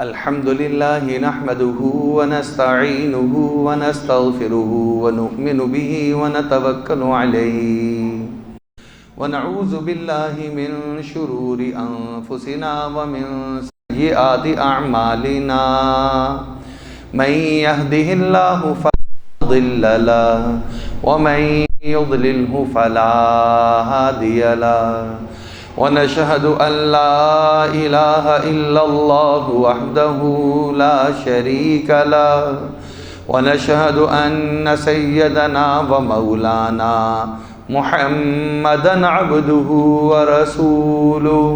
الحمد لله نحمده ونستعينه ونستغفره ونؤمن به ونتوكل عليه ونعوذ بالله من شرور أنفسنا ومن سيئات أعمالنا من يهده الله فلا مضل له ومن يضلله فلا هادي له ونشهد أن لا إله إلا الله وحده لا شريك له ونشهد أن سيدنا ومولانا محمدا عبده ورسوله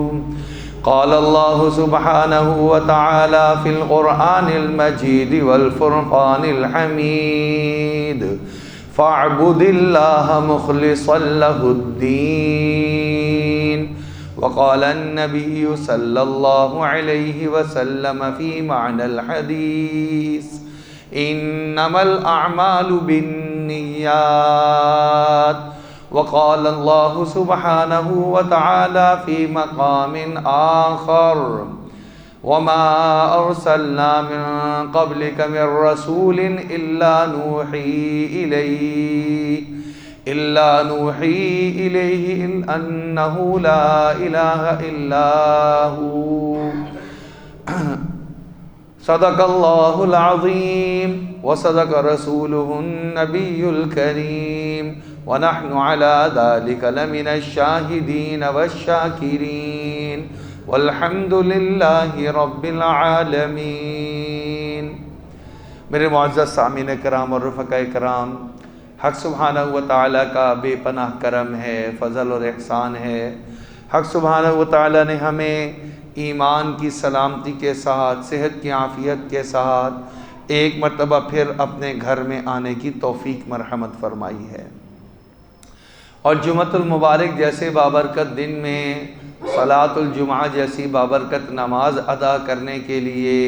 قال الله سبحانه وتعالى في القرآن المجيد والفرقان الحميد فاعبد الله مخلصا له الدين وقال النبي صلى الله عليه وسلم في معنى الحديث إنما الأعمال بالنيات وقال الله سبحانه وتعالى في مقام آخر وما أرسلنا من قبلك من رسول إلا نوحي إليه أنه لا إله إلا هو صدق الله العظيم وصدق رسوله النبي الكريم ونحن على ذلك لمن الشاهدين والشاكرين والحمد لله رب العالمين۔ میرے معزز سامعین کرام اور رفقاء کرام، حق سبحانہ و تعالیٰ کا بے پناہ کرم ہے، فضل اور احسان ہے۔ حق سبحانہ و تعالیٰ نے ہمیں ایمان کی سلامتی کے ساتھ، صحت کی عافیت کے ساتھ ایک مرتبہ پھر اپنے گھر میں آنے کی توفیق مرحمت فرمائی ہے، اور جمعۃ المبارک جیسے بابرکت دن میں صلاۃ الجمعہ جیسی بابرکت نماز ادا کرنے کے لیے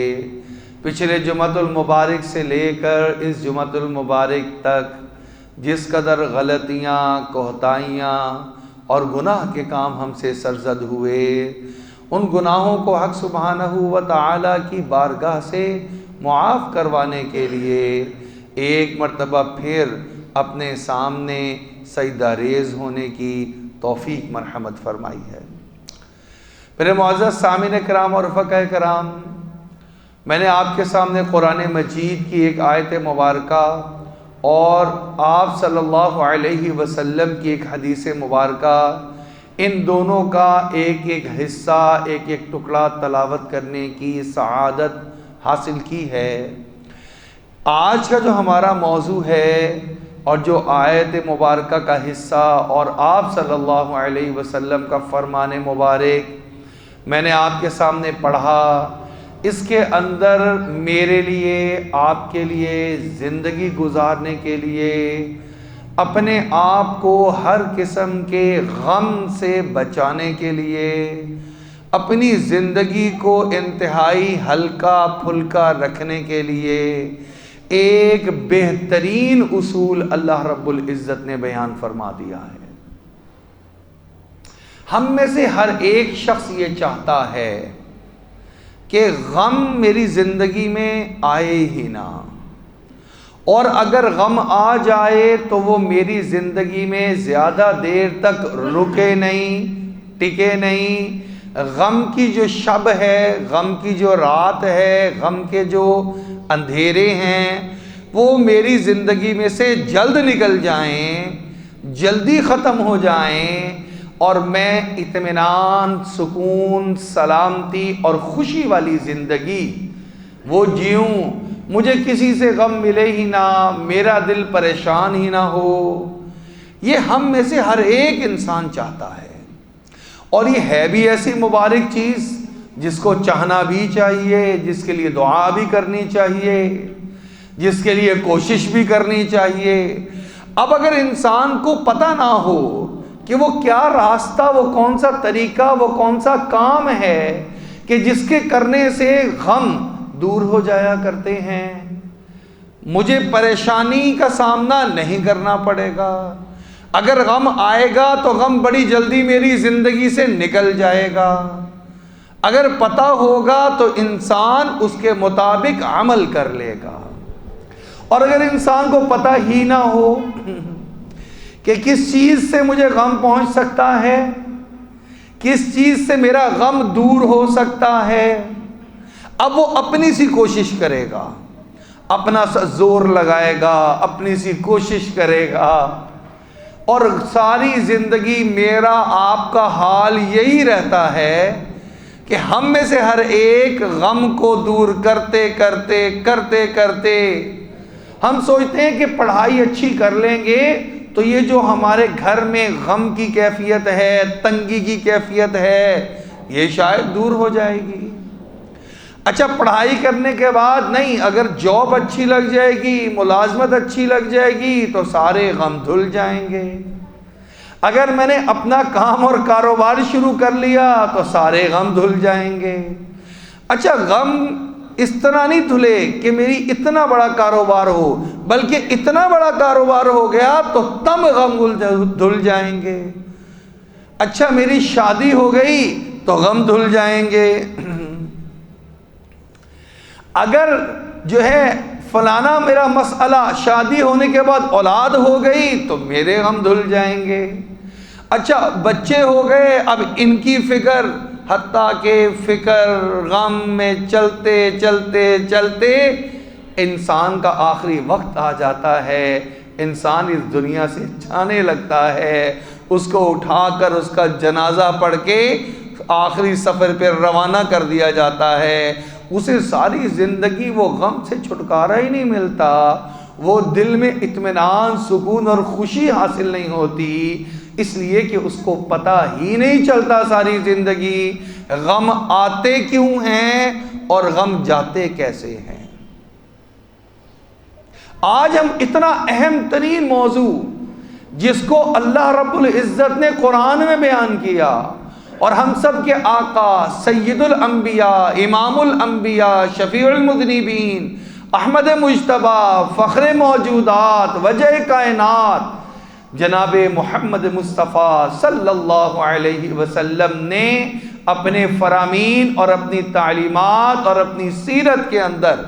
پچھلے جمعۃ المبارک سے لے کر اس جمعۃ المبارک تک جس قدر غلطیاں، کوتاہیاں اور گناہ کے کام ہم سے سرزد ہوئے، ان گناہوں کو حق سبحانہ و تعالیٰ کی بارگاہ سے معاف کروانے کے لیے ایک مرتبہ پھر اپنے سامنے سجدہ ریز ہونے کی توفیق مرحمت فرمائی ہے۔ میرے معزز سامعین کرام اور رفقاء کرام، میں نے آپ کے سامنے قرآن مجید کی ایک آیت مبارکہ اور آپ صلی اللہ علیہ وسلم کی ایک حدیث مبارکہ، ان دونوں کا ایک ایک حصہ، ایک ایک ٹکڑا تلاوت کرنے کی سعادت حاصل کی ہے۔ آج کا جو ہمارا موضوع ہے اور جو آیت مبارکہ کا حصہ اور آپ صلی اللہ علیہ وسلم کا فرمان مبارک میں نے آپ کے سامنے پڑھا، اس کے اندر میرے لیے، آپ کے لیے زندگی گزارنے کے لیے اپنے آپ کو ہر قسم کے غم سے بچانے کے لیے، اپنی زندگی کو انتہائی ہلکا پھلکا رکھنے کے لیے ایک بہترین اصول اللہ رب العزت نے بیان فرما دیا ہے۔ ہم میں سے ہر ایک شخص یہ چاہتا ہے کہ غم میری زندگی میں آئے ہی نہ، اور اگر غم آ جائے تو وہ میری زندگی میں زیادہ دیر تک رکے نہیں، ٹکے نہیں۔ غم کی جو شب ہے، غم کی جو رات ہے، غم کے جو اندھیرے ہیں، وہ میری زندگی میں سے جلد نکل جائیں، جلدی ختم ہو جائیں، اور میں اطمینان، سکون، سلامتی اور خوشی والی زندگی وہ جیوں، مجھے کسی سے غم ملے ہی نہ، میرا دل پریشان ہی نہ ہو۔ یہ ہم میں سے ہر ایک انسان چاہتا ہے، اور یہ ہے بھی ایسی مبارک چیز جس کو چاہنا بھی چاہیے، جس کے لیے دعا بھی کرنی چاہیے، جس کے لیے کوشش بھی کرنی چاہیے۔ اب اگر انسان کو پتہ نہ ہو کہ وہ کیا راستہ، وہ کون سا طریقہ، وہ کون سا کام ہے کہ جس کے کرنے سے غم دور ہو جایا کرتے ہیں، مجھے پریشانی کا سامنا نہیں کرنا پڑے گا، اگر غم آئے گا تو غم بڑی جلدی میری زندگی سے نکل جائے گا، اگر پتہ ہوگا تو انسان اس کے مطابق عمل کر لے گا، اور اگر انسان کو پتہ ہی نہ ہو کہ کس چیز سے مجھے غم پہنچ سکتا ہے، کس چیز سے میرا غم دور ہو سکتا ہے، اب وہ اپنی سی کوشش کرے گا، اپنا سا زور لگائے گا، اپنی سی کوشش کرے گا، اور ساری زندگی میرا آپ کا حال یہی رہتا ہے کہ ہم میں سے ہر ایک غم کو دور کرتے کرتے کرتے کرتے ہم سوچتے ہیں کہ پڑھائی اچھی کر لیں گے تو یہ جو ہمارے گھر میں غم کی کیفیت ہے، تنگی کی کیفیت ہے، یہ شاید دور ہو جائے گی۔ اچھا، پڑھائی کرنے کے بعد نہیں، اگر جاب اچھی لگ جائے گی، ملازمت اچھی لگ جائے گی تو سارے غم دھل جائیں گے۔ اگر میں نے اپنا کام اور کاروبار شروع کر لیا تو سارے غم دھل جائیں گے۔ اچھا، غم اس طرح نہیں دھلے کہ میری اتنا بڑا کاروبار ہو، بلکہ اتنا بڑا کاروبار ہو گیا تو تب غم دھل جائیں گے۔ اچھا، میری شادی ہو گئی تو غم دھل جائیں گے۔ اگر جو ہے فلانا میرا مسئلہ، شادی ہونے کے بعد اولاد ہو گئی تو میرے غم دھل جائیں گے۔ اچھا، بچے ہو گئے، اب ان کی فکر، حتیٰ کہ فکر غم میں چلتے چلتے چلتے انسان کا آخری وقت آ جاتا ہے، انسان اس دنیا سے جانے لگتا ہے، اس کو اٹھا کر اس کا جنازہ پڑھ کے آخری سفر پہ روانہ کر دیا جاتا ہے۔ اسے ساری زندگی وہ غم سے چھٹکارا ہی نہیں ملتا، وہ دل میں اطمینان، سکون اور خوشی حاصل نہیں ہوتی، اس لیے کہ اس کو پتہ ہی نہیں چلتا ساری زندگی غم آتے کیوں ہیں اور غم جاتے کیسے ہیں۔ آج ہم اتنا اہم ترین موضوع جس کو اللہ رب العزت نے قرآن میں بیان کیا، اور ہم سب کے آقا سید الانبیاء، امام الانبیاء، شفیع المذنبین، احمد مجتبی، فخر موجودات، وجہ کائنات جناب محمد مصطفیٰ صلی اللہ علیہ وسلم نے اپنے فرامین اور اپنی تعلیمات اور اپنی سیرت کے اندر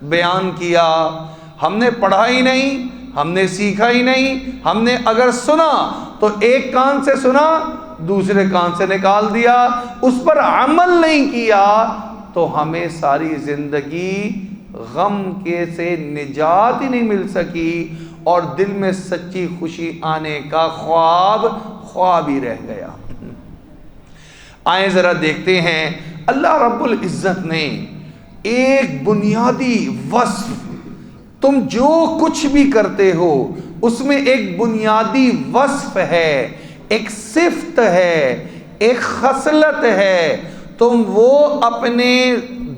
بیان کیا۔ ہم نے پڑھا ہی نہیں، ہم نے سیکھا ہی نہیں، ہم نے اگر سنا تو ایک کان سے سنا، دوسرے کان سے نکال دیا، اس پر عمل نہیں کیا تو ہمیں ساری زندگی غم کے سے نجات ہی نہیں مل سکی، اور دل میں سچی خوشی آنے کا خواب ہی رہ گیا۔ آئیں ذرا دیکھتے ہیں، اللہ رب العزت نے ایک بنیادی وصف، تم جو کچھ بھی کرتے ہو اس میں ایک بنیادی وصف ہے، ایک صفت ہے، ایک خصلت ہے، تم وہ اپنے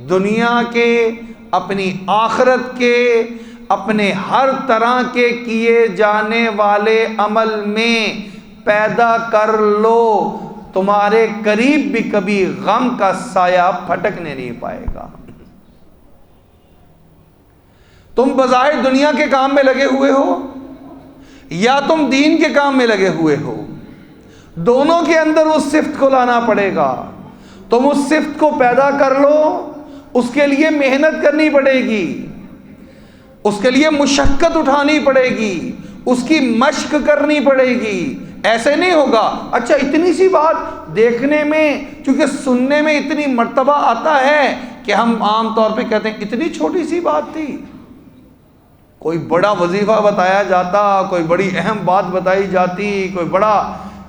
دنیا کے، اپنی آخرت کے، اپنے ہر طرح کے کیے جانے والے عمل میں پیدا کر لو، تمہارے قریب بھی کبھی غم کا سایہ پھٹکنے نہیں پائے گا۔ تم بظاہر دنیا کے کام میں لگے ہوئے ہو یا تم دین کے کام میں لگے ہوئے ہو، دونوں کے اندر اس صفت کو لانا پڑے گا۔ تم اس صفت کو پیدا کر لو، اس کے لیے محنت کرنی پڑے گی، اس کے لیے مشقت اٹھانی پڑے گی، اس کی مشق کرنی پڑے گی۔ ایسے نہیں ہوگا اچھا اتنی سی بات دیکھنے میں، چونکہ سننے میں اتنی مرتبہ آتا ہے کہ ہم عام طور پہ کہتے ہیں اتنی چھوٹی سی بات تھی، کوئی بڑا وظیفہ بتایا جاتا، کوئی بڑی اہم بات بتائی جاتی، کوئی بڑا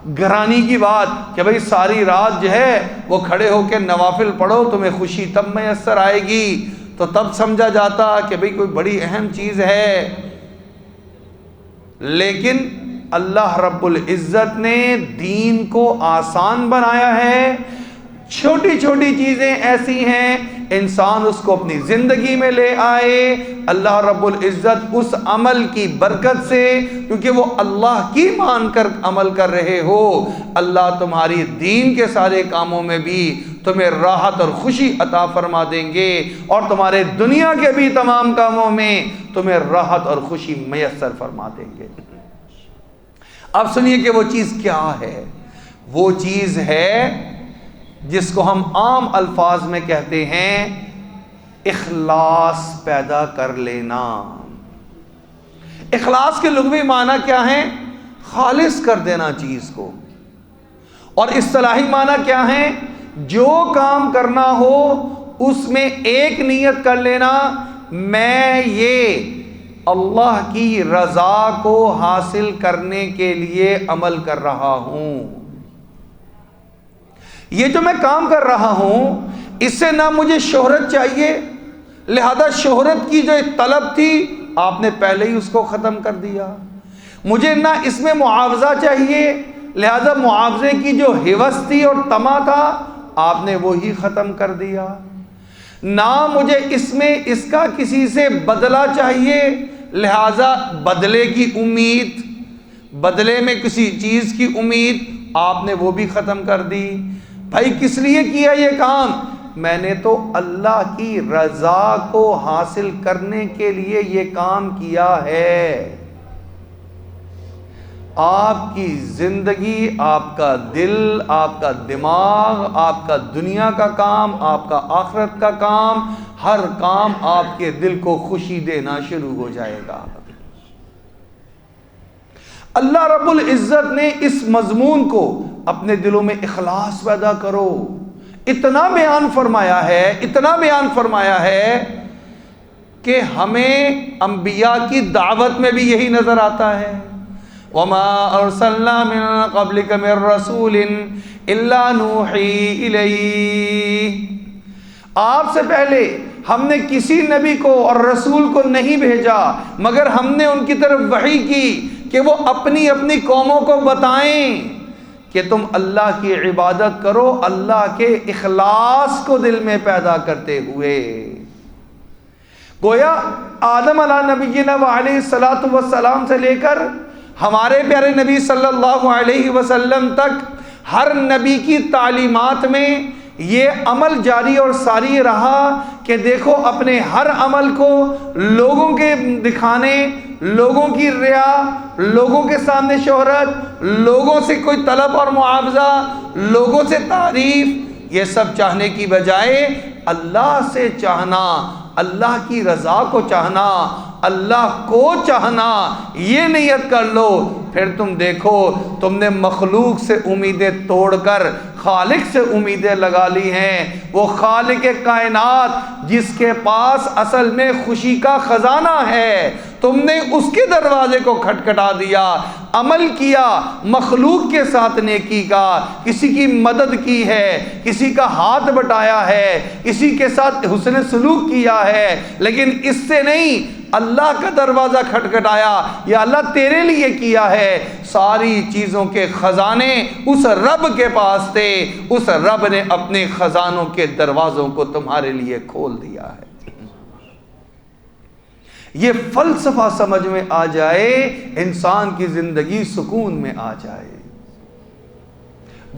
گھرانی کی بات کہ بھئی ساری رات جو ہے وہ کھڑے ہو کے نوافل پڑھو، تمہیں خوشی تب میسر آئے گی، تو تب سمجھا جاتا کہ بھئی کوئی بڑی اہم چیز ہے۔ لیکن اللہ رب العزت نے دین کو آسان بنایا ہے، چھوٹی چھوٹی چیزیں ایسی ہیں انسان اس کو اپنی زندگی میں لے آئے، اللہ رب العزت اس عمل کی برکت سے، کیونکہ وہ اللہ کی مان کر عمل کر رہے ہو، اللہ تمہاری دین کے سارے کاموں میں بھی تمہیں راحت اور خوشی عطا فرما دیں گے، اور تمہارے دنیا کے بھی تمام کاموں میں تمہیں راحت اور خوشی میسر فرما دیں گے۔ اب سنیے کہ وہ چیز کیا ہے۔ وہ چیز ہے جس کو ہم عام الفاظ میں کہتے ہیں اخلاص پیدا کر لینا۔ اخلاص کے لغوی معنی کیا ہیں؟ خالص کر دینا چیز کو، اور اصطلاحی معنی کیا ہے؟ جو کام کرنا ہو اس میں ایک نیت کر لینا، میں یہ اللہ کی رضا کو حاصل کرنے کے لیے عمل کر رہا ہوں۔ یہ جو میں کام کر رہا ہوں اس سے نہ مجھے شہرت چاہیے، لہذا شہرت کی جو طلب تھی آپ نے پہلے ہی اس کو ختم کر دیا۔ مجھے نہ اس میں معاوضہ چاہیے، لہذا معاوضے کی جو ہوس تھی اور طمع تھا آپ نے وہی ختم کر دیا۔ نہ مجھے اس میں اس کا کسی سے بدلہ چاہیے، لہذا بدلے کی امید، بدلے میں کسی چیز کی امید آپ نے وہ بھی ختم کر دی۔ بھائی کس لیے کیا یہ کام؟ میں نے تو اللہ کی رضا کو حاصل کرنے کے لیے یہ کام کیا ہے۔ آپ کی زندگی، آپ کا دل، آپ کا دماغ، آپ کا دنیا کا کام، آپ کا آخرت کا کام، ہر کام آپ کے دل کو خوشی دینا شروع ہو جائے گا۔ اللہ رب العزت نے اس مضمون کو اپنے دلوں میں اخلاص پیدا کرو اتنا بیان فرمایا ہے، اتنا بیان فرمایا ہے کہ ہمیں انبیاء کی دعوت میں بھی یہی نظر آتا ہے۔ وَمَا أَرْسَلْنَا مِن قَبْلِكَ مِن رَّسُولٍ إِلَّا نُوحِي إِلَيْهِ، آپ سے پہلے ہم نے کسی نبی کو اور رسول کو نہیں بھیجا مگر ہم نے ان کی طرف وحی کی کہ وہ اپنی اپنی قوموں کو بتائیں کہ تم اللہ کی عبادت کرو، اللہ کے اخلاص کو دل میں پیدا کرتے ہوئے۔ گویا آدم علیہ نبینا وعلیہ الصلاۃ والسلام سے لے کر ہمارے پیارے نبی صلی اللہ علیہ وسلم تک ہر نبی کی تعلیمات میں یہ عمل جاری اور ساری رہا کہ دیکھو اپنے ہر عمل کو لوگوں کے دکھانے، لوگوں کی ریا، لوگوں کے سامنے شہرت، لوگوں سے کوئی طلب اور معاوضہ، لوگوں سے تعریف، یہ سب چاہنے کی بجائے اللہ سے چاہنا، اللہ کی رضا کو چاہنا، اللہ کو چاہنا، یہ نیت کر لو، پھر تم دیکھو تم نے مخلوق سے امیدیں توڑ کر خالق سے امیدیں لگا لی ہیں۔ وہ خالق کائنات جس کے پاس اصل میں خوشی کا خزانہ ہے، تم نے اس کے دروازے کو کھٹکھٹا دیا، عمل کیا مخلوق کے ساتھ نیکی کا، کسی کی مدد کی ہے، کسی کا ہاتھ بٹایا ہے، کسی کے ساتھ حسن سلوک کیا ہے، لیکن اس سے نہیں اللہ کا دروازہ کھٹکھٹایا، یا اللہ تیرے لیے کیا ہے۔ ساری چیزوں کے خزانے اس رب کے پاس تھے، اس رب نے اپنے خزانوں کے دروازوں کو تمہارے لیے کھول دیا ہے۔ یہ فلسفہ سمجھ میں آ جائے، انسان کی زندگی سکون میں آ جائے۔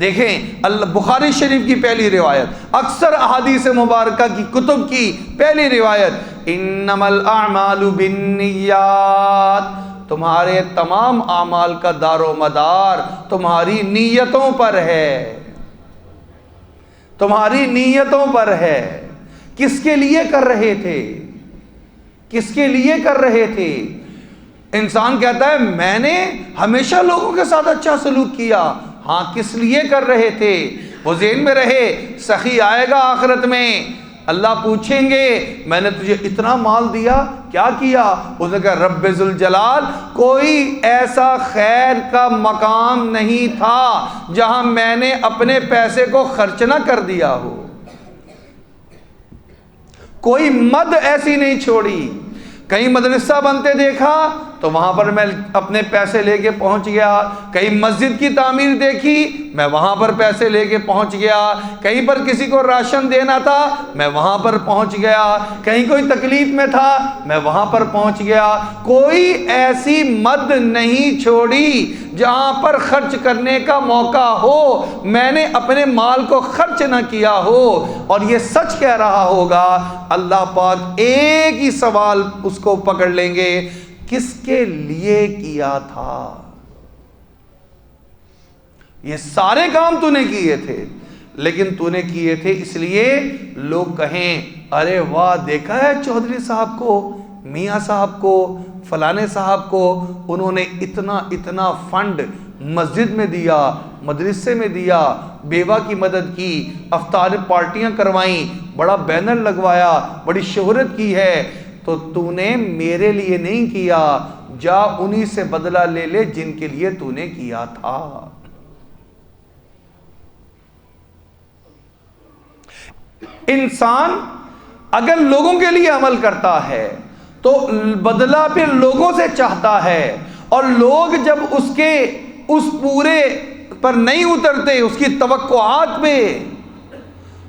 دیکھیں بخاری شریف کی پہلی روایت، اکثر احادیث مبارکہ کی کتب کی پہلی روایت، انما الاعمال بالنیات، تمہارے تمام اعمال کا دار و مدار تمہاری نیتوں پر ہے، تمہاری نیتوں پر ہے۔ کس کے لیے کر رہے تھے؟ کس کے لیے کر رہے تھے؟ انسان کہتا ہے میں نے ہمیشہ لوگوں کے ساتھ اچھا سلوک کیا، ہاں کس لیے کر رہے تھے؟ وہ ذہن میں رہے، سخی آئے گا آخرت میں، اللہ پوچھیں گے میں نے تجھے اتنا مال دیا کیا کیا؟ اس نے کہا رب ذوالجلال، کوئی ایسا خیر کا مقام نہیں تھا جہاں میں نے اپنے پیسے کو خرچ نہ کر دیا ہو، کوئی مد ایسی نہیں چھوڑی۔ کہیں مدرسہ بنتے دیکھا تو وہاں پر میں اپنے پیسے لے کے پہنچ گیا، کہیں مسجد کی تعمیر دیکھی میں وہاں پر پیسے لے کے پہنچ گیا، کہیں پر کسی کو راشن دینا تھا میں وہاں پر پہنچ گیا، کہیں کوئی تکلیف میں تھا میں وہاں پر پہنچ گیا۔ کوئی ایسی مد نہیں چھوڑی جہاں پر خرچ کرنے کا موقع ہو میں نے اپنے مال کو خرچ نہ کیا ہو۔ اور یہ سچ کہہ رہا ہوگا، اللہ پاک ایک ہی سوال اس کو پکڑ لیں گے، کس کے لیے کیا تھا؟ یہ سارے کام تو نے کیے تھے لیکن تو نے کیے تھے اس لیے لوگ کہیں ارے واہ دیکھا ہے چودھری صاحب کو، میاں صاحب کو، فلانے صاحب کو، انہوں نے اتنا فنڈ مسجد میں دیا، مدرسے میں دیا، بیوہ کی مدد کی، افطار پارٹیاں کروائیں، بڑا بینر لگوایا، بڑی شہرت کی ہے، تو نے میرے لیے نہیں کیا، جا انہی سے بدلہ لے لے جن کے لیے تو نے کیا تھا۔ انسان اگر لوگوں کے لیے عمل کرتا ہے تو بدلہ پھر لوگوں سے چاہتا ہے، اور لوگ جب اس پورے پر نہیں اترتے، اس کی توقعات پہ،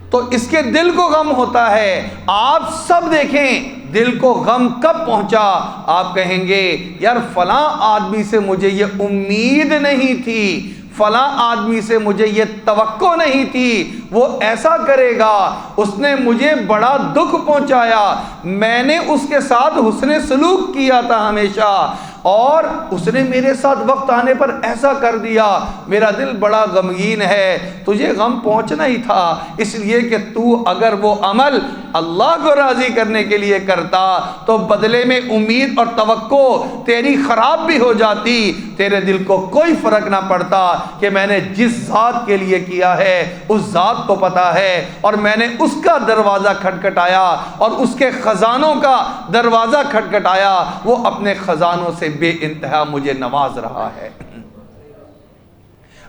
تو اس کے دل کو غم ہوتا ہے۔ آپ سب دیکھیں دل کو غم کب پہنچا، آپ کہیں گے یار فلاں آدمی سے مجھے یہ امید نہیں تھی، فلاں آدمی سے مجھے یہ توقع نہیں تھی، وہ ایسا کرے گا، اس نے مجھے بڑا دکھ پہنچایا، میں نے اس کے ساتھ حسن سلوک کیا تھا ہمیشہ، اور اس نے میرے ساتھ وقت آنے پر ایسا کر دیا، میرا دل بڑا غمگین ہے۔ تجھے غم پہنچنا ہی تھا، اس لیے کہ تو اگر وہ عمل اللہ کو راضی کرنے کے لیے کرتا تو بدلے میں امید اور توقع تیری خراب بھی ہو جاتی، تیرے دل کو کوئی فرق نہ پڑتا کہ میں نے جس ذات کے لیے کیا ہے اس ذات کو پتا ہے، اور میں نے اس کا دروازہ کھٹکھٹایا اور اس کے خزانوں کا دروازہ کھٹکھٹایا، وہ اپنے خزانوں سے بے انتہا مجھے نواز رہا ہے۔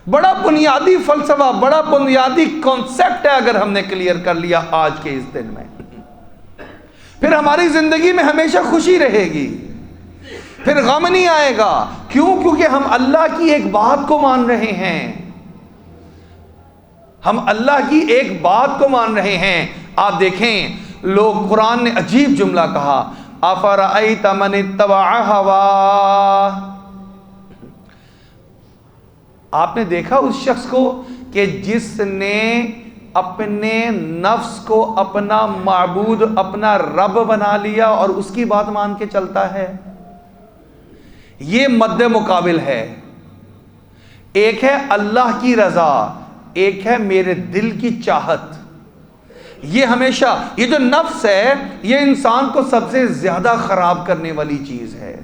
بڑا بنیادی فلسفہ، بڑا بنیادی کانسیپٹ ہے، اگر ہم نے کلیئر کر لیا آج کے اس دن میں، پھر ہماری زندگی میں ہمیشہ خوشی رہے گی، پھر غم نہیں آئے گا۔ کیوں؟ کیونکہ ہم اللہ کی ایک بات کو مان رہے ہیں، ہم اللہ کی ایک بات کو مان رہے ہیں۔ آپ دیکھیں لوگ، قرآن نے عجیب جملہ کہا، أَفَرَأَيْتَ مَنِ اتَّبَعَ هَوَاهُ، آپ نے دیکھا اس شخص کو کہ جس نے اپنے نفس کو اپنا معبود، اپنا رب بنا لیا اور اس کی بات مان کے چلتا ہے؟ یہ مد مقابل ہے، ایک ہے اللہ کی رضا، ایک ہے میرے دل کی چاہت۔ یہ ہمیشہ، یہ جو نفس ہے یہ انسان کو سب سے زیادہ خراب کرنے والی چیز ہے۔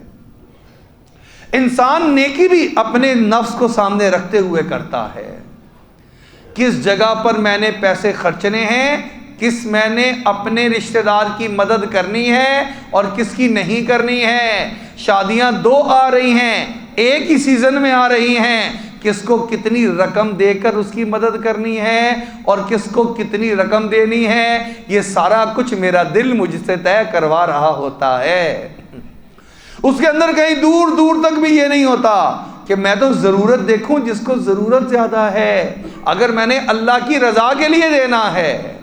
انسان نیکی بھی اپنے نفس کو سامنے رکھتے ہوئے کرتا ہے، کس جگہ پر میں نے پیسے خرچنے ہیں، کس میں نے اپنے رشتہ دار کی مدد کرنی ہے اور کس کی نہیں کرنی ہے۔ شادیاں دو آ رہی ہیں، ایک ہی سیزن میں آ رہی ہیں، کس کو کتنی رقم دے کر اس کی مدد کرنی ہے اور کس کو کتنی رقم دینی ہے، یہ سارا کچھ میرا دل مجھ سے طے کروا رہا ہوتا ہے۔ اس کے اندر کہیں دور دور تک بھی یہ نہیں ہوتا کہ میں تو ضرورت دیکھوں جس کو ضرورت زیادہ ہے۔ اگر میں نے اللہ کی رضا کے لیے دینا ہے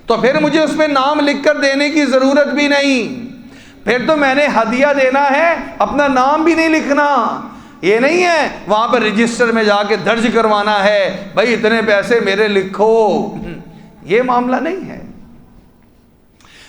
تو پھر مجھے اس میں نام لکھ کر دینے کی ضرورت بھی نہیں، پھر تو میں نے ہدیہ دینا ہے، اپنا نام بھی نہیں لکھنا۔ یہ نہیں ہے وہاں پر رجسٹر میں جا کے درج کروانا ہے بھائی اتنے پیسے میرے لکھو، یہ معاملہ نہیں ہے۔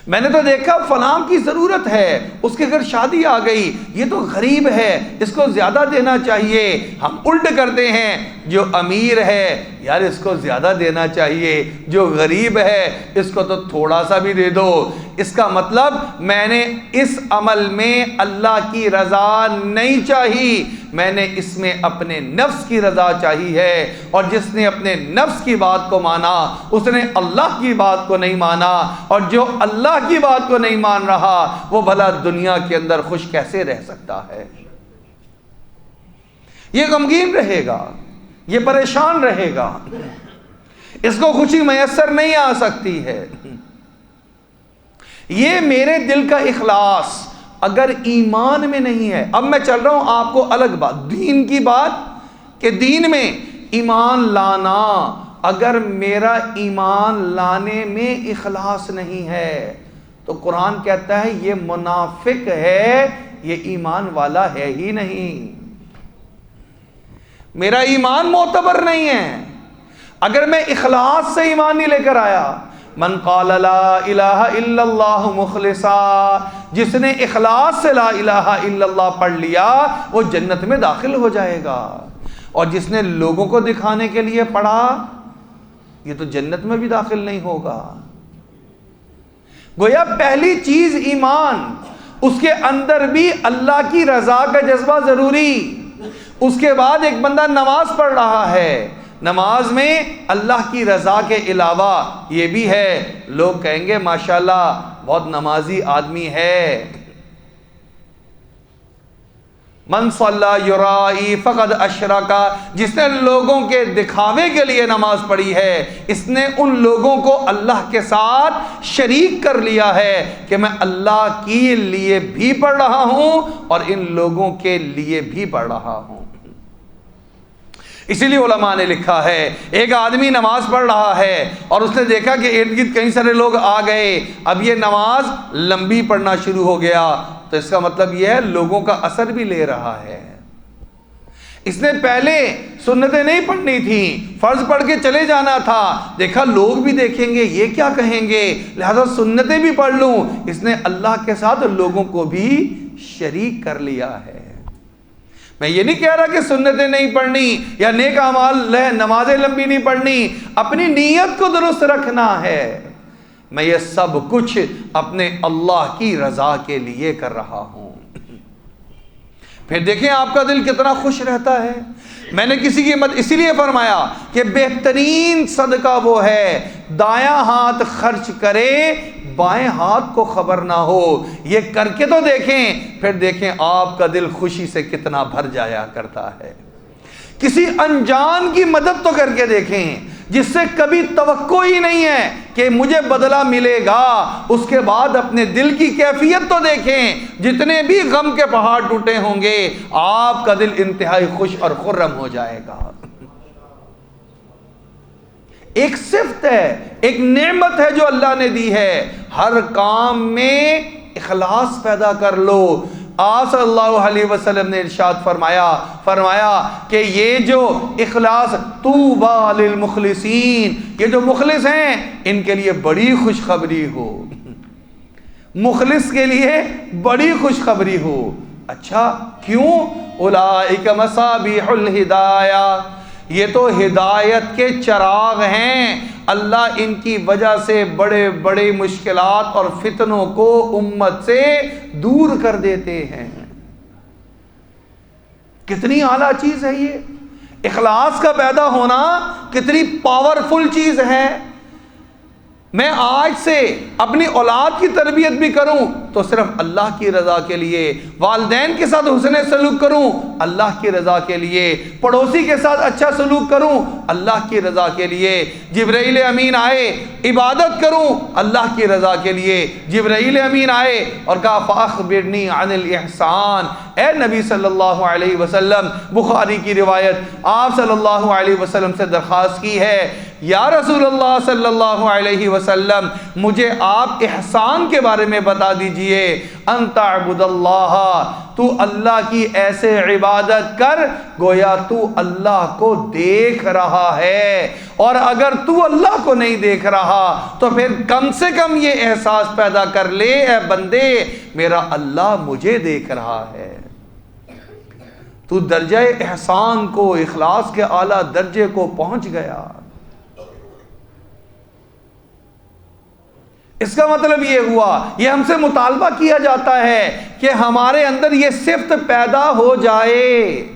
میں نے تو دیکھا فلاں کی ضرورت ہے، اس کے گھر شادی آ گئی، یہ تو غریب ہے، اس کو زیادہ دینا چاہیے۔ ہم الٹ کرتے ہیں، جو امیر ہے یار اس کو زیادہ دینا چاہیے، جو غریب ہے اس کو تو تھوڑا سا بھی دے دو۔ اس کا مطلب میں نے اس عمل میں اللہ کی رضا نہیں چاہی، میں نے اس میں اپنے نفس کی رضا چاہی ہے، اور جس نے اپنے نفس کی بات کو مانا اس نے اللہ کی بات کو نہیں مانا، اور جو اللہ کی بات کو نہیں مان رہا وہ بھلا دنیا کے اندر خوش کیسے رہ سکتا ہے؟ یہ غمگین رہے گا، یہ پریشان رہے گا، اس کو خوشی میسر نہیں آ سکتی ہے۔ یہ میرے دل کا اخلاص اگر ایمان میں نہیں ہے، اب میں چل رہا ہوں آپ کو الگ بات، دین کی بات، کہ دین میں ایمان لانا، اگر میرا ایمان لانے میں اخلاص نہیں ہے تو قرآن کہتا ہے یہ منافق ہے، یہ ایمان والا ہے ہی نہیں، میرا ایمان معتبر نہیں ہے اگر میں اخلاص سے ایمان نہیں لے کر آیا۔ من قال لا الہ الا اللہ مخلصا، جس نے اخلاص سے لا الہ الا اللہ پڑھ لیا وہ جنت میں داخل ہو جائے گا، اور جس نے لوگوں کو دکھانے کے لیے پڑھا یہ تو جنت میں بھی داخل نہیں ہوگا۔ گویا پہلی چیز ایمان، اس کے اندر بھی اللہ کی رضا کا جذبہ ضروری۔ اس کے بعد ایک بندہ نماز پڑھ رہا ہے، نماز میں اللہ کی رضا کے علاوہ یہ بھی ہے، لوگ کہیں گے ماشاءاللہ بہت نمازی آدمی ہے۔ من صلی یرائی فقد اشرکا، جس نے لوگوں کے دکھاوے کے لیے نماز پڑھی ہے، اس نے ان لوگوں کو اللہ کے ساتھ شریک کر لیا ہے کہ میں اللہ کے لیے بھی پڑھ رہا ہوں اور ان لوگوں کے لیے بھی پڑھ رہا ہوں۔ اسی لیے علماء نے لکھا ہے، ایک آدمی نماز پڑھ رہا ہے اور اس نے دیکھا کہ ارد گرد کئی سارے لوگ آ گئے، اب یہ نماز لمبی پڑھنا شروع ہو گیا، تو اس کا مطلب یہ ہے لوگوں کا اثر بھی لے رہا ہے۔ اس نے پہلے سنتیں نہیں پڑھنی تھیں، فرض پڑھ کے چلے جانا تھا، دیکھا لوگ بھی دیکھیں گے، یہ کیا کہیں گے، لہذا سنتیں بھی پڑھ لوں۔ اس نے اللہ کے ساتھ لوگوں کو بھی شریک کر لیا ہے۔ میں یہ نہیں کہہ رہا کہ سنتیں نہیں پڑھنی یا نیک اعمال نمازیں لمبی نہیں پڑھنی، اپنی نیت کو درست رکھنا ہے۔ میں یہ سب کچھ اپنے اللہ کی رضا کے لیے کر رہا ہوں۔ پھر دیکھیں آپ کا دل کتنا خوش رہتا ہے۔ میں نے کسی کی مدد اسی لیے فرمایا کہ بہترین صدقہ وہ ہے دایاں ہاتھ خرچ کرے بائیں ہاتھ کو خبر نہ ہو۔ یہ کر کے تو دیکھیں، پھر دیکھیں آپ کا دل خوشی سے کتنا بھر جایا کرتا ہے۔ کسی انجان کی مدد تو کر کے دیکھیں جس سے کبھی توقع ہی نہیں ہے کہ مجھے بدلہ ملے گا، اس کے بعد اپنے دل کی کیفیت تو دیکھیں، جتنے بھی غم کے پہاڑ ٹوٹے ہوں گے آپ کا دل انتہائی خوش اور خرم ہو جائے گا۔ ایک صفت ہے، ایک نعمت ہے جو اللہ نے دی ہے، ہر کام میں اخلاص پیدا کر لو۔ آپ صلی اللہ علیہ وسلم نے ارشاد فرمایا کہ یہ جو اخلاص، طوبی للمخلصین، یہ جو مخلص ہیں ان کے لیے بڑی خوشخبری ہو، مخلص کے لیے بڑی خوشخبری ہو۔ اچھا کیوں؟ اولئک مصابیح الہدایہ، یہ تو ہدایت کے چراغ ہیں، اللہ ان کی وجہ سے بڑے بڑے مشکلات اور فتنوں کو امت سے دور کر دیتے ہیں۔ کتنی اعلیٰ چیز ہے یہ، اخلاص کا پیدا ہونا کتنی پاورفل چیز ہے۔ میں آج سے اپنی اولاد کی تربیت بھی کروں تو صرف اللہ کی رضا کے لیے، والدین کے ساتھ حسن سلوک کروں اللہ کی رضا کے لیے، پڑوسی کے ساتھ اچھا سلوک کروں اللہ کی رضا کے لیے، جبرائیل امین آئے عبادت کروں اللہ کی رضا کے لیے۔ جبرائیل امین آئے اور کہا فاخبرنی عن الاحسان، اے نبی صلی اللہ علیہ وسلم، بخاری کی روایت، آپ صلی اللہ علیہ وسلم سے درخواست کی ہے یا رسول اللہ صلی اللہ علیہ وسلم مجھے آپ احسان کے بارے میں بتا دیجئے، ان تعبد اللہ، تو اللہ کی ایسے عبادت کر گویا تو اللہ کو دیکھ رہا ہے، اور اگر تو اللہ کو نہیں دیکھ رہا تو پھر کم سے کم یہ احساس پیدا کر لے اے بندے میرا اللہ مجھے دیکھ رہا ہے۔ تو درجہ احسان کو، اخلاص کے اعلیٰ درجے کو پہنچ گیا۔ اس کا مطلب یہ ہوا، یہ ہم سے مطالبہ کیا جاتا ہے کہ ہمارے اندر یہ صفت پیدا ہو جائے،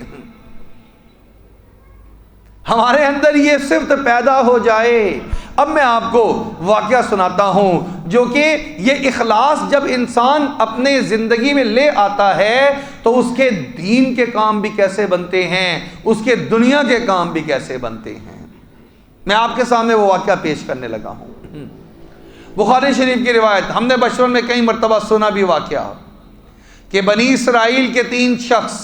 ہمارے اندر یہ صفت پیدا ہو جائے۔ اب میں آپ کو واقعہ سناتا ہوں جو کہ یہ اخلاص جب انسان اپنے زندگی میں لے آتا ہے تو اس کے دین کے کام بھی کیسے بنتے ہیں، اس کے دنیا کے کام بھی کیسے بنتے ہیں۔ میں آپ کے سامنے وہ واقعہ پیش کرنے لگا ہوں۔ بخاری شریف کی روایت، ہم نے بچپن میں کئی مرتبہ سنا بھی واقعہ کہ بنی اسرائیل کے 3 شخص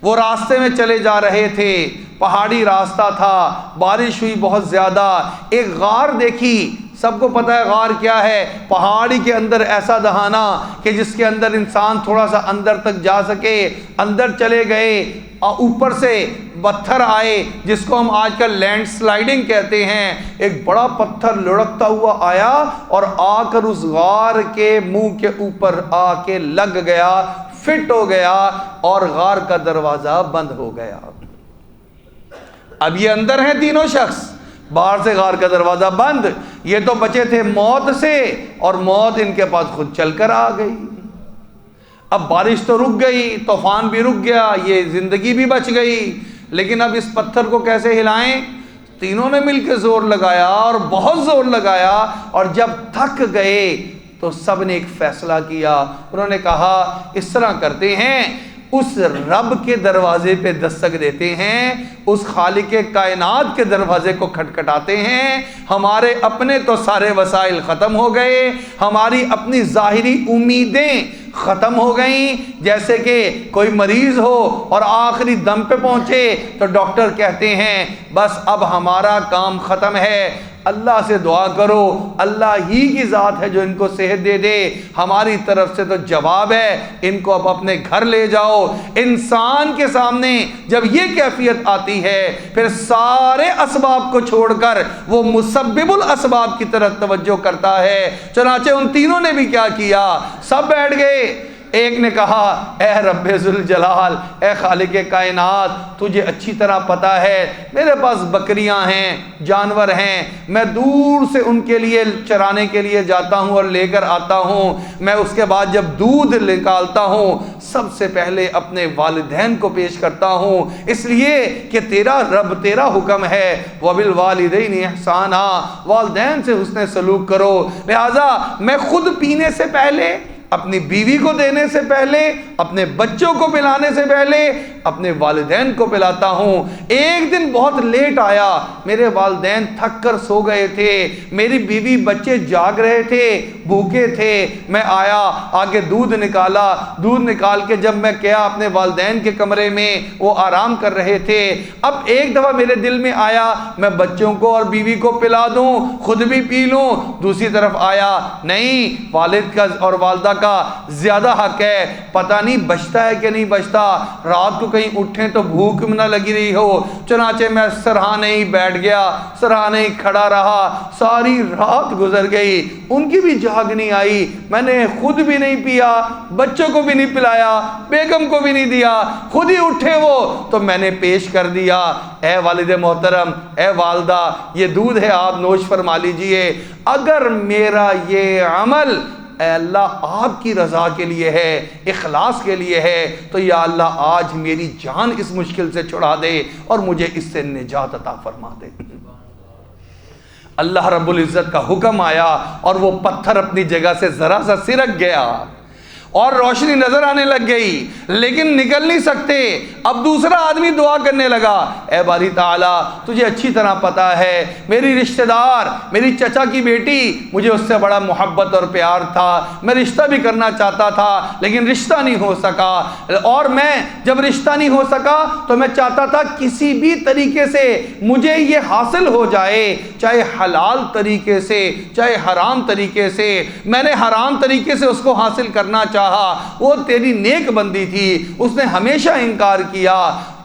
وہ راستے میں چلے جا رہے تھے، پہاڑی راستہ تھا، بارش ہوئی بہت زیادہ، ایک غار دیکھی، سب کو پتہ ہے غار کیا ہے، پہاڑی کے اندر ایسا دہانا کہ جس کے اندر انسان تھوڑا سا اندر تک جا سکے، اندر چلے گئے، اوپر سے پتھر آئے جس کو ہم آج کل لینڈ سلائیڈنگ کہتے ہیں، ایک بڑا پتھر لڑکتا ہوا آیا اور آ کر اس غار کے منہ کے اوپر آ کے لگ گیا، فٹ ہو گیا اور غار کا دروازہ بند ہو گیا۔ اب یہ اندر ہیں تینوں شخص، باہر سے غار کا دروازہ بند، یہ تو بچے تھے موت سے، اور موت ان کے پاس خود چل کر آ گئی۔ اب بارش تو رک گئی، طوفان بھی رک گیا، یہ زندگی بھی بچ گئی، لیکن اب اس پتھر کو کیسے ہلائیں؟ تینوں نے مل کے زور لگایا اور بہت زور لگایا، اور جب تھک گئے تو سب نے ایک فیصلہ کیا۔ انہوں نے کہا اس طرح کرتے ہیں، اس رب کے دروازے پہ دستک دیتے ہیں، اس خالق کائنات کے دروازے کو کھٹکھٹاتے ہیں۔ ہمارے اپنے تو سارے وسائل ختم ہو گئے، ہماری اپنی ظاہری امیدیں ختم ہو گئیں، جیسے کہ کوئی مریض ہو اور آخری دم پہ پہنچے تو ڈاکٹر کہتے ہیں بس اب ہمارا کام ختم ہے، اللہ سے دعا کرو، اللہ ہی کی ذات ہے جو ان کو صحت دے دے، ہماری طرف سے تو جواب ہے، ان کو اب اپنے گھر لے جاؤ۔ انسان کے سامنے جب یہ کیفیت آتی ہے، پھر سارے اسباب کو چھوڑ کر وہ مسبب الاسباب کی طرف توجہ کرتا ہے۔ چنانچہ ان تینوں نے بھی کیا کیا، سب بیٹھ گئے۔ ایک نے کہا اے رب ذوالجلال، اے خالق کائنات، تجھے اچھی طرح پتا ہے میرے پاس بکریاں ہیں، جانور ہیں، میں دور سے ان کے لیے چرانے کے لیے جاتا ہوں اور لے کر آتا ہوں، میں اس کے بعد جب دودھ نکالتا ہوں سب سے پہلے اپنے والدین کو پیش کرتا ہوں، اس لیے کہ تیرا رب، تیرا حکم ہے وَبِالْوَالِدَيْنِ احسانا، والدین سے حسن سلوک کرو، لہٰذا میں خود پینے سے پہلے، اپنی بیوی کو دینے سے پہلے، اپنے بچوں کو پلانے سے پہلے اپنے والدین کو پلاتا ہوں۔ ایک دن بہت لیٹ آیا، میرے والدین تھک کر سو گئے تھے، میری بیوی بچے جاگ رہے تھے، بھوکے تھے، میں آیا، آگے دودھ نکالا، دودھ نکال کے جب میں گیا اپنے والدین کے کمرے میں، وہ آرام کر رہے تھے۔ اب ایک دفعہ میرے دل میں آیا میں بچوں کو اور بیوی کو پلا دوں، خود بھی پی لوں، دوسری طرف آیا نہیں، والد کا اور والدہ کا زیادہ حق ہے، پتہ نہیں بچتا ہے کہ نہیں بچتا، رات کو کہیں اٹھیں تو بھوک نہ لگی رہی ہو۔ چنانچہ میں سرہانے ہی بیٹھ گیا، سرہانے ہی کھڑا رہا، ساری رات گزر گئی، ان کی بھی جاگ نہیں آئی، میں نے خود بھی نہیں پیا، بچوں کو بھی نہیں پلایا، بیگم کو بھی نہیں دیا، خود ہی اٹھے وہ تو میں نے پیش کر دیا، اے والد محترم، اے والدہ، یہ دودھ ہے، آپ نوش فرما لیجئے۔ اگر میرا یہ عمل اے اللہ آپ کی رضا کے لیے ہے، اخلاص کے لیے ہے، تو یا اللہ آج میری جان اس مشکل سے چھڑا دے اور مجھے اس سے نجات عطا فرما دے۔ اللہ رب العزت کا حکم آیا اور وہ پتھر اپنی جگہ سے ذرا سا سرک گیا اور روشنی نظر آنے لگ گئی، لیکن نکل نہیں سکتے۔ اب دوسرا آدمی دعا کرنے لگا، اے باری تعالیٰ تجھے اچھی طرح پتا ہے میری رشتہ دار، میری چچا کی بیٹی، مجھے اس سے بڑا محبت اور پیار تھا، میں رشتہ بھی کرنا چاہتا تھا لیکن رشتہ نہیں ہو سکا، اور میں جب رشتہ نہیں ہو سکا تو میں چاہتا تھا کسی بھی طریقے سے مجھے یہ حاصل ہو جائے، چاہے حلال طریقے سے چاہے حرام طریقے سے۔ میں نے حرام طریقے سے اس کو حاصل کرنا چاہا، وہ تیری نیک بندی تھی، اس نے ہمیشہ انکار کیا۔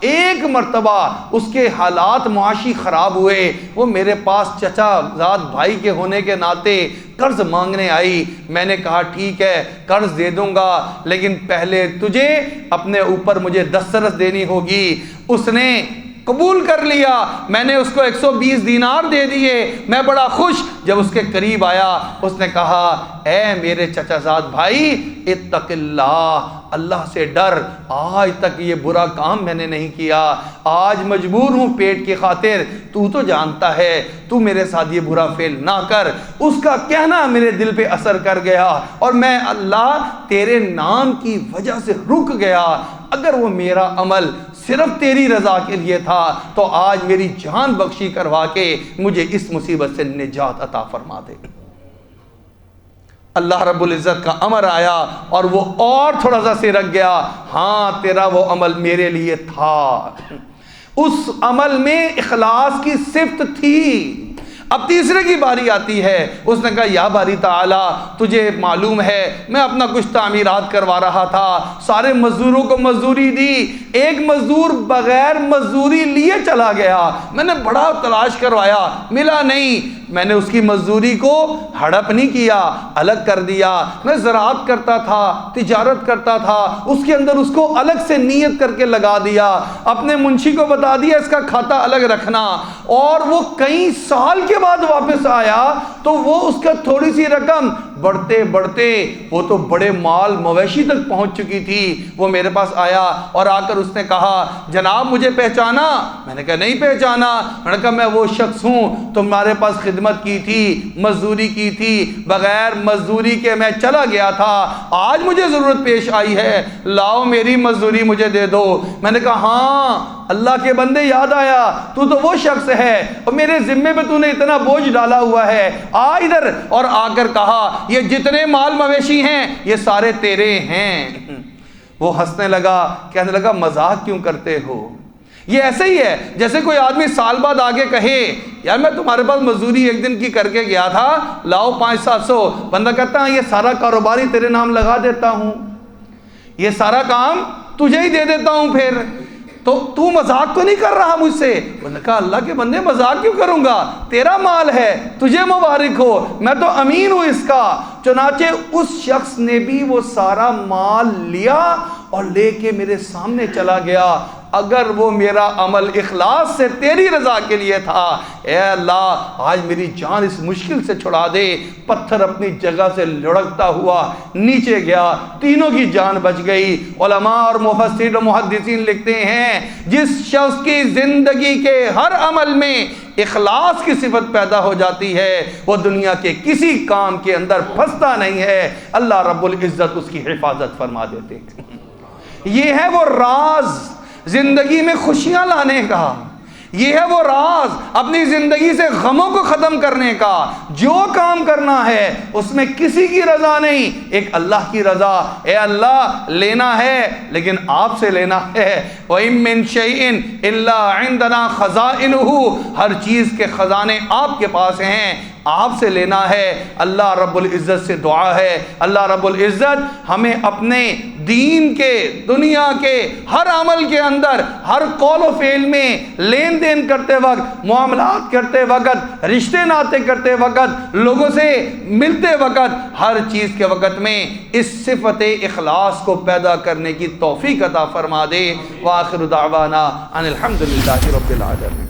ایک مرتبہ اس کے حالات معاشی خراب ہوئے، وہ میرے پاس چچا زاد بھائی کے ہونے کے ناطے قرض مانگنے آئی، میں نے کہا ٹھیک ہے قرض دے دوں گا لیکن پہلے تجھے اپنے اوپر مجھے دسترس دینی ہوگی۔ اس نے قبول کر لیا، میں نے اس کو 120 دینار دے دیے، میں بڑا خوش۔ جب اس کے قریب آیا اس نے کہا اے میرے چچا زاد بھائی اتق اللہ، اللہ سے ڈر، آج تک یہ برا کام میں نے نہیں کیا، آج مجبور ہوں پیٹ کی خاطر، تو جانتا ہے، تو میرے ساتھ یہ برا فعل نہ کر۔ اس کا کہنا میرے دل پہ اثر کر گیا اور میں اللہ تیرے نام کی وجہ سے رک گیا، اگر وہ میرا عمل صرف تیری رضا کے لیے تھا تو آج میری جان بخشی کروا کے مجھے اس مصیبت سے نجات عطا فرما دے۔ اللہ رب العزت کا امر آیا اور وہ اور تھوڑا سا سرک گیا، ہاں تیرا وہ عمل میرے لیے تھا، اس عمل میں اخلاص کی صفت تھی۔ اب تیسرے کی باری آتی ہے، اس نے کہا یا باری تعالیٰ تجھے معلوم ہے میں اپنا کچھ تعمیرات کروا رہا تھا، سارے مزدوروں کو مزدوری دی، ایک مزدور بغیر مزدوری لیے چلا گیا، میں نے بڑا تلاش کروایا ملا نہیں، میں نے اس کی مزدوری کو ہڑپ نہیں کیا، الگ کر دیا۔ میں زراعت کرتا تھا، تجارت کرتا تھا، اس کے اندر اس کو الگ سے نیت کر کے لگا دیا، اپنے منشی کو بتا دیا اس کا کھاتا الگ رکھنا، اور وہ کئی سال کے بعد واپس آیا تو وہ اس کا تھوڑی سی رقم بڑھتے بڑھتے وہ تو بڑے مال مویشی تک پہنچ چکی تھی۔ وہ میرے پاس آیا اور آ کر اس نے کہا جناب مجھے پہچانا؟ میں نے کہا نہیں پہچانا۔ میں نے کہا میں وہ شخص ہوں تمہارے پاس خدمت کی تھی، مزدوری کی تھی، بغیر مزدوری کے میں چلا گیا تھا، آج مجھے ضرورت پیش آئی ہے، لاؤ میری مزدوری مجھے دے دو۔ میں نے کہا ہاں اللہ کے بندے یاد آیا، تو وہ شخص ہے اور میرے ذمے پہ تو نے اتنا بوجھ ڈالا ہوا ہے، آ ادھر۔ اور آ کر کہا یہ جتنے مال مویشی ہیں یہ سارے تیرے ہیں۔ وہ ہنسنے لگا، کہنے لگا مذاق کیوں کرتے ہو؟ یہ ایسے ہی ہے جیسے کوئی آدمی سال بعد آگے کہے یار میں تمہارے پاس مزدوری ایک دن کی کر کے گیا تھا، لاؤ 500-700۔ بندہ کہتا ہے یہ سارا کاروبار ہی تیرے نام لگا دیتا ہوں، یہ سارا کام تجھے ہی دے دیتا ہوں، پھر تو مذاق تو نہیں کر رہا مجھ سے؟ انہوں نے کہا اللہ کے بندے مذاق کیوں کروں گا، تیرا مال ہے، تجھے مبارک ہو، میں تو امین ہوں اس کا۔ چنانچہ اس شخص نے بھی وہ سارا مال لیا اور لے کے میرے سامنے چلا گیا۔ اگر وہ میرا عمل اخلاص سے تیری رضا کے لیے تھا، اے اللہ آج میری جان اس مشکل سے چھڑا دے۔ پتھر اپنی جگہ سے لڑکتا ہوا نیچے گیا، تینوں کی جان بچ گئی۔ علماء اور مفسرین و محدثین لکھتے ہیں جس شخص کی زندگی کے ہر عمل میں اخلاص کی صفت پیدا ہو جاتی ہے وہ دنیا کے کسی کام کے اندر پھنستا نہیں ہے، اللہ رب العزت اس کی حفاظت فرما دیتے ہیں۔ یہ ہے وہ راز زندگی میں خوشیاں لانے کا، یہ ہے وہ راز اپنی زندگی سے غموں کو ختم کرنے کا۔ جو کام کرنا ہے اس میں کسی کی رضا نہیں، ایک اللہ کی رضا۔ اے اللہ لینا ہے لیکن آپ سے لینا ہے۔ وَإِن مِّن شَيْءٍ إِلَّا عِندَنَا خَزَائِنُهُ، ہر چیز کے خزانے آپ کے پاس ہیں، آپ سے لینا ہے۔ اللہ رب العزت سے دعا ہے اللہ رب العزت ہمیں اپنے دین کے، دنیا کے ہر عمل کے اندر، ہر قول و فعل میں، لین دین کرتے وقت، معاملات کرتے وقت، رشتے ناطے کرتے وقت، لوگوں سے ملتے وقت، ہر چیز کے وقت میں اس صفت اخلاص کو پیدا کرنے کی توفیق عطا فرما دے۔ وآخر دعوانا ان الحمدللہ رب العالمین۔